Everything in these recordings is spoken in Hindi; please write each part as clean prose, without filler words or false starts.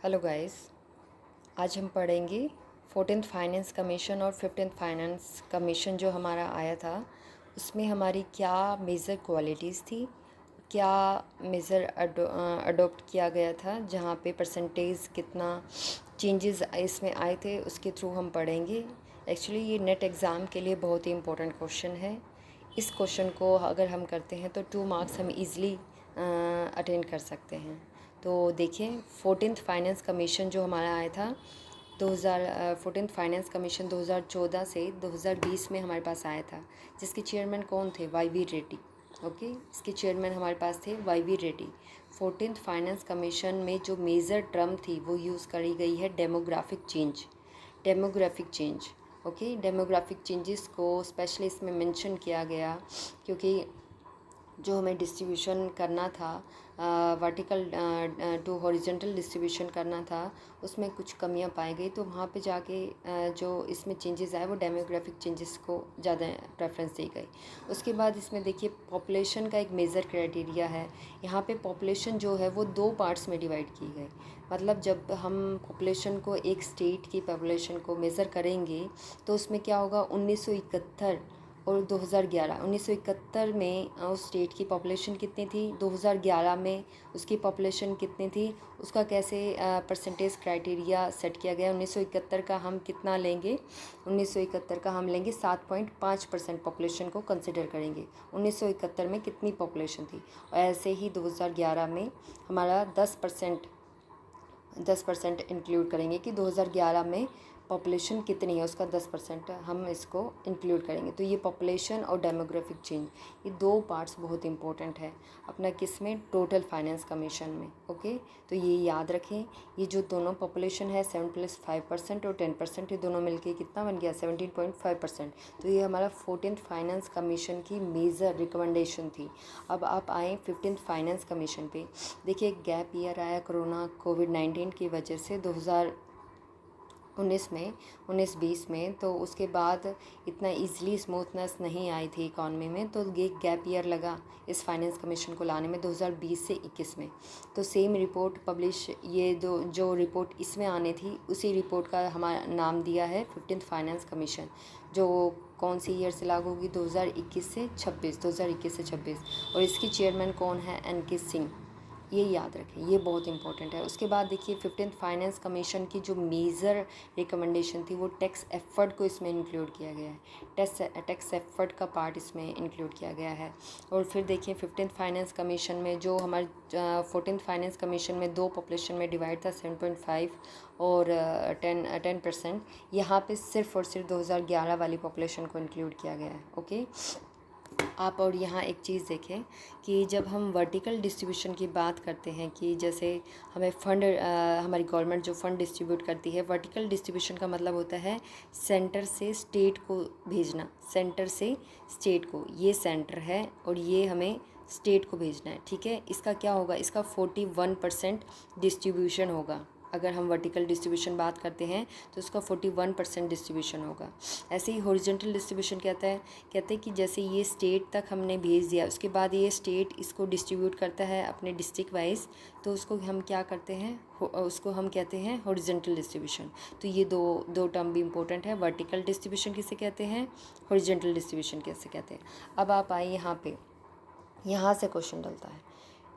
Hello guys. आज हम पढ़ेंगे 14th फाइनेंस कमीशन और 15th फाइनेंस कमीशन जो हमारा आया था उसमें हमारी क्या मेजर क्वालिटीज़ थी, क्या मेजर अडोप्ट किया गया था, जहाँ पे परसेंटेज कितना चेंजेस इसमें आए थे उसके थ्रू हम पढ़ेंगे। एक्चुअली ये नेट एग्ज़ाम के लिए बहुत ही इम्पोर्टेंट क्वेश्चन है। इस क्वेश्चन को अगर हम करते हैं तो 2 मार्क्स हम इजीली अटेंड कर सकते हैं। तो देखिए 14th फाइनेंस कमीशन जो हमारा आया था 14th फाइनेंस कमीशन 2014 से 2020 में हमारे पास आया था, जिसके चेयरमैन कौन थे? वाई.वी. रेड्डी। ओके, इसके चेयरमैन हमारे पास थे वाई.वी. रेड्डी। 14th फाइनेंस कमीशन में जो मेजर टर्म थी वो यूज़ करी गई है demographic change. Demographic change, okay, demographic changes को स्पेशली इसमें मेंशन किया गया क्योंकि जो हमें डिस्ट्रीब्यूशन करना था, वर्टिकल टू हॉरिजॉन्टल डिस्ट्रीब्यूशन करना था, उसमें कुछ कमियां पाई गई। तो वहाँ पे जाके जो इसमें चेंजेस आए वो डेमोग्राफिक चेंजेस को ज़्यादा प्रेफरेंस दी गई। उसके बाद इसमें देखिए पॉपुलेशन का एक मेजर क्राइटेरिया है। यहाँ पे पॉपुलेशन जो है वो 2 पार्ट्स में डिवाइड की गई। मतलब जब हम पॉपुलेशन को, एक स्टेट की पॉपुलेशन को मेज़र करेंगे तो उसमें क्या होगा, 1971 और 2011। 1971 में उस स्टेट की पॉपुलेशन कितनी थी, 2011 में उसकी पॉपुलेशन कितनी थी, उसका कैसे परसेंटेज क्राइटेरिया सेट किया गया। 1971 का हम कितना लेंगे, 1971 का हम लेंगे 7.5% पॉपुलेशन को कंसिडर करेंगे। 1971 में कितनी पॉपुलेशन थी, और ऐसे ही 2011 में हमारा 10% इंक्लूड करेंगे कि 2011 में पॉपुलेशन कितनी है, उसका 10% हम इसको इंक्लूड करेंगे। तो ये पॉपुलेशन और डेमोग्राफिक चेंज, ये 2 पार्ट्स बहुत इंपॉर्टेंट है अपना किसमें, टोटल फाइनेंस कमीशन में। ओके, तो ये याद रखें, ये जो दोनों पॉपुलेशन है 7 + 5% और 10%, ये दोनों मिलके कितना बन गया, 17.5%। तो ये हमारा 14th फाइनेंस कमीशन की मेजर रिकमेंडेशन थी। अब आप आए 15th फाइनेंस कमीशन पे। देखिए गैप ईयर आया कोरोना कोविड-19 की वजह से 2019 में, 19-20 में, तो उसके बाद इतना ईज़िली स्मूथनेस नहीं आई थी इकॉनमी में, तो ये गैप ईयर लगा इस फाइनेंस कमीशन को लाने में 2020 से 21 में। तो सेम रिपोर्ट पब्लिश, ये दो जो रिपोर्ट इसमें आने थी उसी रिपोर्ट का हमारा नाम दिया है 15th फाइनेंस कमीशन, जो कौन सी ईयर से लागू होगी, 2021 से 26, 2021 से 26। और इसकी चेयरमैन कौन है, एन.के. सिंह। ये याद रखें, ये बहुत इंपॉर्टेंट है। उसके बाद देखिए 15th फाइनेंस कमीशन की जो मेजर रिकमेंडेशन थी वो टैक्स एफर्ट को इसमें इंक्लूड किया गया है। टैक्स एफर्ट का पार्ट इसमें इंक्लूड किया गया है। और फिर देखिए 15th फाइनेंस कमीशन में जो हमारे 14th फाइनेंस कमीशन में 2 पॉपुलेशन में डिवाइड था, 7.5 और 10%। यहाँ पे सिर्फ और सिर्फ 2011 वाली पॉपुलेशन को इंक्लूड किया गया है। ओके, आप और यहाँ एक चीज़ देखें कि जब हम वर्टिकल डिस्ट्रीब्यूशन की बात करते हैं कि जैसे हमें फंड, हमारी गवर्नमेंट जो फंड डिस्ट्रीब्यूट करती है, वर्टिकल डिस्ट्रीब्यूशन का मतलब होता है सेंटर से स्टेट को भेजना, सेंटर से स्टेट को, ये सेंटर है और ये हमें स्टेट को भेजना है। ठीक है, इसका क्या होगा, इसका 41% डिस्ट्रीब्यूशन होगा। अगर हम वर्टिकल डिस्ट्रीब्यूशन बात करते हैं तो उसका 41% डिस्ट्रीब्यूशन होगा। ऐसे ही हॉरिजॉन्टल डिस्ट्रीब्यूशन कहते हैं कि जैसे ये स्टेट तक हमने भेज दिया, उसके बाद ये स्टेट इसको डिस्ट्रीब्यूट करता है अपने डिस्ट्रिक्ट वाइज, तो उसको हम क्या करते हैं, उसको हम कहते हैं हॉरिजॉन्टल डिस्ट्रीब्यूशन। तो ये दो टर्म भी इंपॉर्टेंट है, वर्टिकल डिस्ट्रीब्यूशन किसे कहते हैं, हॉरिजॉन्टल डिस्ट्रीब्यूशन कैसे कहते हैं। अब आप आइए यहाँ पे, यहाँ से क्वेश्चन डलता है,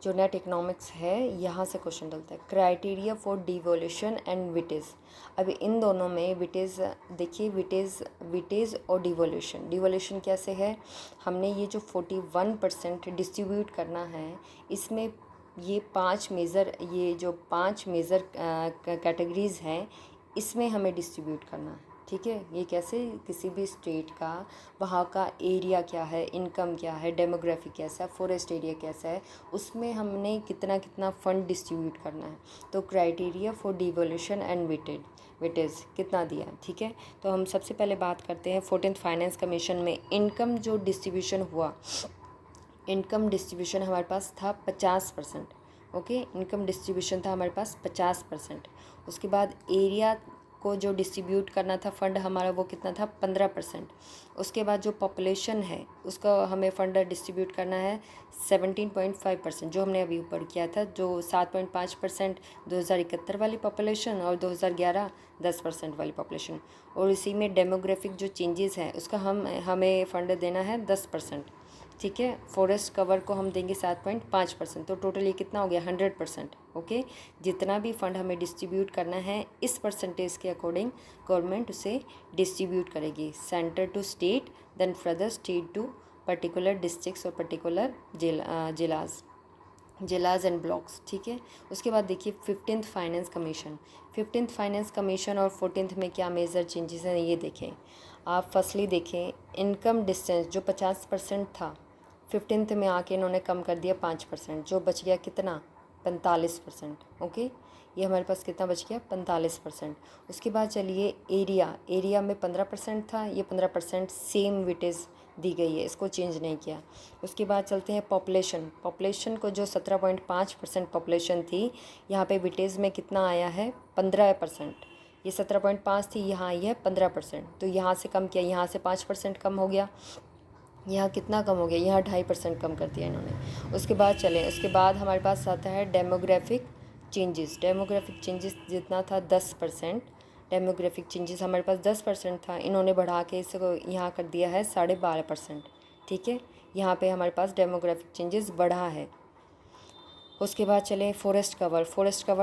जो नेट इकोनॉमिक्स है यहाँ से क्वेश्चन डलता है, क्राइटेरिया फॉर डिवोल्यूशन एंड विटेज। अब इन दोनों में विटेज, देखिए विटेज और डिवोल्यूशन कैसे है, हमने ये जो 41% डिस्ट्रीब्यूट करना है, इसमें ये 5 मेजर, ये जो 5 मेजर कैटेगरीज़ हैं इसमें हमें डिस्ट्रीब्यूट करना है। ठीक है, ये कैसे, किसी भी स्टेट का, वहाँ का एरिया क्या है, इनकम क्या है, डेमोग्राफी कैसा है, फॉरेस्ट एरिया कैसा है, उसमें हमने कितना कितना फ़ंड डिस्ट्रीब्यूट करना है। तो criteria for devolution and weightage कितना दिया है। ठीक है, तो हम सबसे पहले बात करते हैं 14th फाइनेंस कमीशन में इनकम जो डिस्ट्रीब्यूशन हुआ, इनकम डिस्ट्रीब्यूशन हमारे पास था 50%। ओके, इनकम डिस्ट्रीब्यूशन था हमारे पास 50%। उसके बाद एरिया को जो डिस्ट्रीब्यूट करना था फंड हमारा वो कितना था 15%। उसके बाद जो पॉपुलेशन है उसका हमें फंड डिस्ट्रीब्यूट करना है 17.5%, जो हमने अभी ऊपर किया था, जो 7.5% 2071 वाली पॉपुलेशन और 2011 10% वाली पॉपुलेशन। और इसी में डेमोग्राफिक जो चेंजेस हैं उसका हमें फ़ंड देना है 10%, ठीक है। फॉरेस्ट कवर को हम देंगे 7.5%, तो टोटल ये कितना हो गया 100%। ओके, जितना भी फंड हमें डिस्ट्रीब्यूट करना है इस परसेंटेज के अकॉर्डिंग गवर्नमेंट उसे डिस्ट्रीब्यूट करेगी, centre to state, then further state to particular districts और पर्टिकुलर जिलाज एंड ब्लॉक्स, ठीक है। उसके बाद देखिए 15th finance commission. 15th finance commission और 14th में क्या मेजर चेंजेस हैं ये देखें आप। फर्स्टली देखें इनकम डिस्टेंस जो 50% था 15th में आके इन्होंने कम कर दिया 5%, जो बच गया कितना 45%। ओके, ये हमारे पास कितना बच गया 45%। उसके बाद चलिए एरिया में 15% था, ये 15% सेम वेटेज दी गई है, इसको चेंज नहीं किया। उसके बाद चलते हैं पॉपुलेशन को जो 17.5% पॉपुलेशन थी, यहाँ पे वेटेज में कितना आया है 15%। ये 17.5 थी, यहाँ आई है 15%, तो यहाँ से कम किया, यहाँ से 5% कम हो गया, यहाँ कितना कम हो गया, यहाँ 2.5% कम कर दिया इन्होंने। उसके बाद हमारे पास आता है डेमोग्राफिक चेंजेस जितना था 10%, डेमोग्राफिक चेंजेस हमारे पास 10% था, इन्होंने बढ़ा के इसको यहाँ कर दिया है 12.5%, ठीक है। यहाँ पे हमारे पास डेमोग्राफिक चेंजेस बढ़ा है। उसके बाद चलें फॉरेस्ट कवर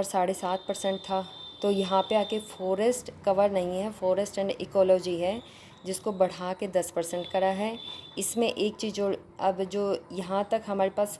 7.5% था, तो यहाँ पे आके फॉरेस्ट कवर नहीं है, फॉरेस्ट एंड इकोलॉजी है, जिसको बढ़ा के 10% करा है। इसमें एक चीज़ जो अब जो यहाँ तक हमारे पास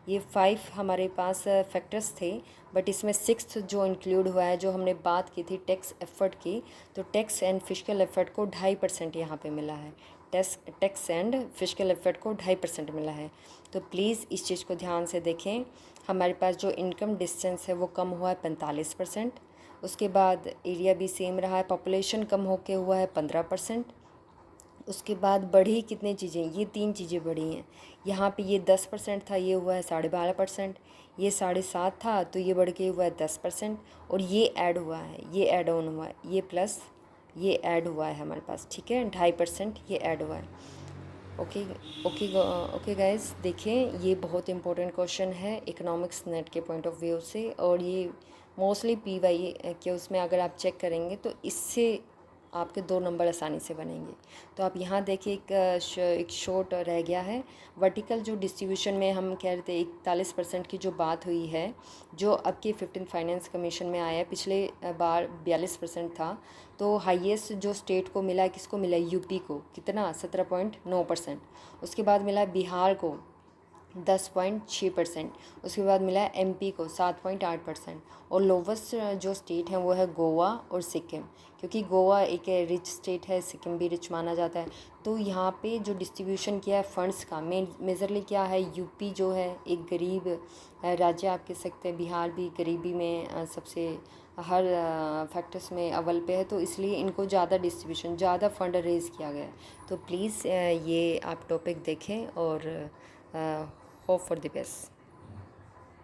ये 5 हमारे पास फैक्टर्स थे, बट इसमें 6th जो इंक्लूड हुआ है, जो हमने बात की थी टैक्स एफर्ट की, तो टैक्स एंड फिस्कल एफर्ट को 2.5% यहाँ पे मिला है। टैक्स एंड फिस्कल एफर्ट को 2.5% मिला है। तो प्लीज़ इस चीज़ को ध्यान से देखें। हमारे पास जो इनकम डिस्टेंस है वो कम हुआ है 45%। उसके बाद एरिया भी सेम रहा है, पॉपुलेशन कम होके हुआ है 15%। उसके बाद बढ़ी कितनी चीज़ें, ये 3 चीज़ें बढ़ी हैं। यहाँ पे ये 10% था, ये हुआ है 12.5%, ये 7.5 था तो ये बढ़ के हुआ है 10%, और ये ऐड हुआ है, ये ऐड ऑन हुआ है, ये प्लस ये ऐड हुआ है हमारे पास, ठीक है, 2.5% ये ऐड हुआ है। ओके गाइस, देखें ये बहुत इंपॉर्टेंट क्वेश्चन है इकोनॉमिक्स नेट के पॉइंट ऑफ व्यू से, और ये मोस्टली PY के उसमें अगर आप चेक करेंगे तो इससे आपके 2 नंबर आसानी से बनेंगे। तो आप यहाँ देखिए एक शॉर्ट रह गया है। वर्टिकल जो डिस्ट्रीब्यूशन में हम कह रहे थे 41% की जो बात हुई है, जो अब के 15th फाइनेंस कमीशन में आया है, पिछले बार 42% था। तो हाईएस्ट जो स्टेट को मिला, किसको मिला, यूपी को, कितना 17.9%। उसके बाद मिला बिहार को 10.6%। उसके बाद मिला MP को 7.8%, और लोवेस्ट जो स्टेट हैं वो है गोवा और सिक्किम, क्योंकि गोवा एक रिच स्टेट है, सिक्किम भी रिच माना जाता है। तो यहाँ पे जो डिस्ट्रीब्यूशन किया है फंड्स का मेजरली क्या है, यूपी जो है एक गरीब राज्य आप कह सकते हैं, बिहार भी गरीबी में सबसे हर फैक्टर्स में अव्वल पे है, तो इसलिए इनको ज़्यादा फंड रेज़ किया गया है। तो प्लीज़ ये आप टॉपिक देखें और hope for the best.